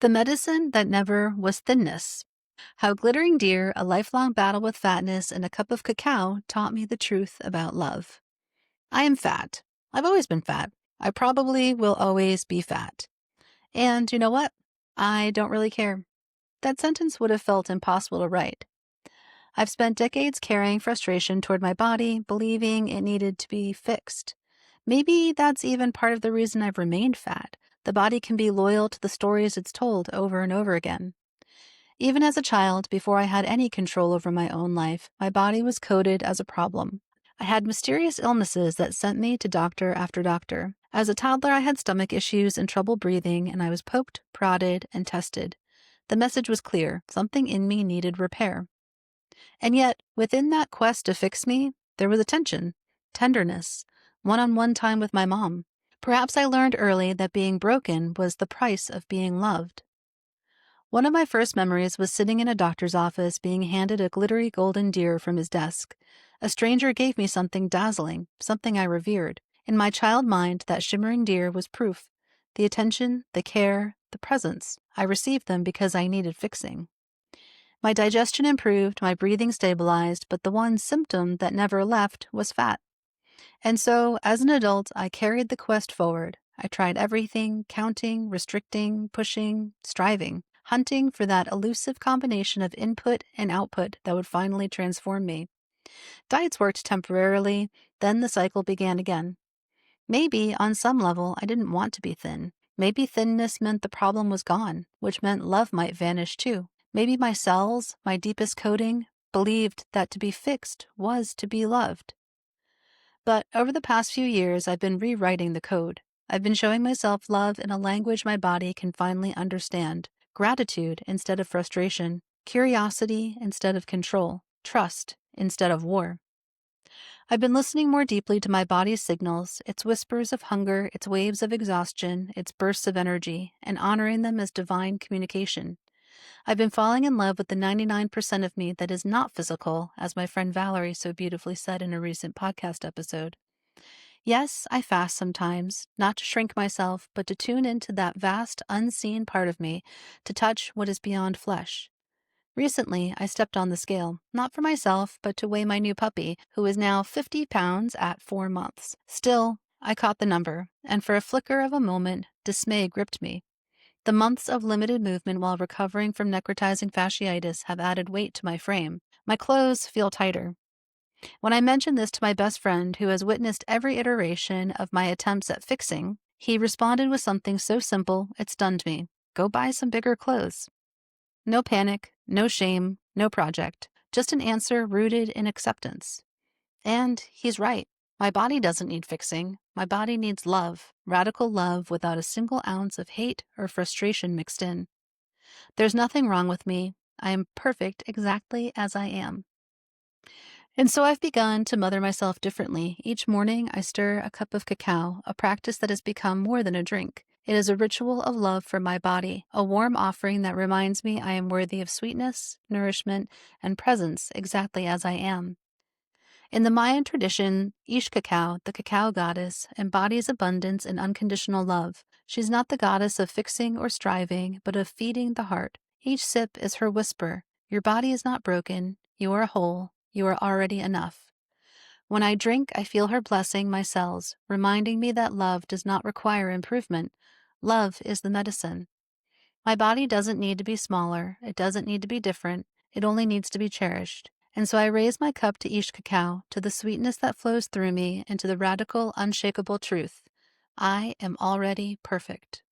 The medicine that never was thinness. How glittering deer, a lifelong battle with fatness, and a cup of cacao taught me the truth about love. I am fat. I've always been fat. I probably will always be fat. And you know what? I don't really care. That sentence would have felt impossible to write. I've spent decades carrying frustration toward my body, believing it needed to be fixed. Maybe that's even part of the reason I've remained fat. The body can be loyal to the stories it's told over and over again. Even as a child, before I had any control over my own life, my body was coded as a problem. I had mysterious illnesses that sent me to doctor after doctor. As a toddler, I had stomach issues and trouble breathing, and I was poked, prodded, and tested. The message was clear: something in me needed repair. And yet, within that quest to fix me, there was a tension, tenderness, one-on-one time with my mom. Perhaps I learned early that being broken was the price of being loved. One of my first memories was sitting in a doctor's office being handed a glittery golden deer from his desk. A stranger gave me something dazzling, something I revered. In my child mind, that shimmering deer was proof. The attention, the care, the presence. I received them because I needed fixing. My digestion improved, my breathing stabilized, but the one symptom that never left was fat. And so, as an adult, I carried the quest forward. I tried everything, counting, restricting, pushing, striving, hunting for that elusive combination of input and output that would finally transform me. Diets worked temporarily, then the cycle began again. Maybe, on some level, I didn't want to be thin. Maybe thinness meant the problem was gone, which meant love might vanish too. Maybe my cells, my deepest coding, believed that to be fixed was to be loved. But over the past few years, I've been rewriting the code. I've been showing myself love in a language my body can finally understand. Gratitude instead of frustration. Curiosity instead of control. Trust instead of war. I've been listening more deeply to my body's signals, its whispers of hunger, its waves of exhaustion, its bursts of energy, and honoring them as divine communication. I've been falling in love with the 99% of me that is not physical, as my friend Valerie so beautifully said in a recent podcast episode. Yes, I fast sometimes, not to shrink myself, but to tune into that vast, unseen part of me, to touch what is beyond flesh. Recently, I stepped on the scale, not for myself, but to weigh my new puppy, who is now 50 pounds at 4 months. Still, I caught the number, and for a flicker of a moment, dismay gripped me. The months of limited movement while recovering from necrotizing fasciitis have added weight to my frame. My clothes feel tighter. When I mentioned this to my best friend, who has witnessed every iteration of my attempts at fixing, he responded with something so simple it stunned me. Go buy some bigger clothes. No panic, no shame, no project, just an answer rooted in acceptance. And he's right. My body doesn't need fixing. My body needs love, radical love without a single ounce of hate or frustration mixed in. There's nothing wrong with me. I am perfect exactly as I am. And so I've begun to mother myself differently. Each morning I stir a cup of cacao, a practice that has become more than a drink. It is a ritual of love for my body, a warm offering that reminds me I am worthy of sweetness, nourishment, and presence exactly as I am. In the Mayan tradition, Ixcacao, the cacao goddess, embodies abundance and unconditional love. She's not the goddess of fixing or striving, but of feeding the heart. Each sip is her whisper. Your body is not broken. You are whole. You are already enough. When I drink, I feel her blessing my cells, reminding me that love does not require improvement. Love is the medicine. My body doesn't need to be smaller. It doesn't need to be different. It only needs to be cherished. And so I raise my cup to Ixcacao, to the sweetness that flows through me, and to the radical, unshakable truth. I am already perfect.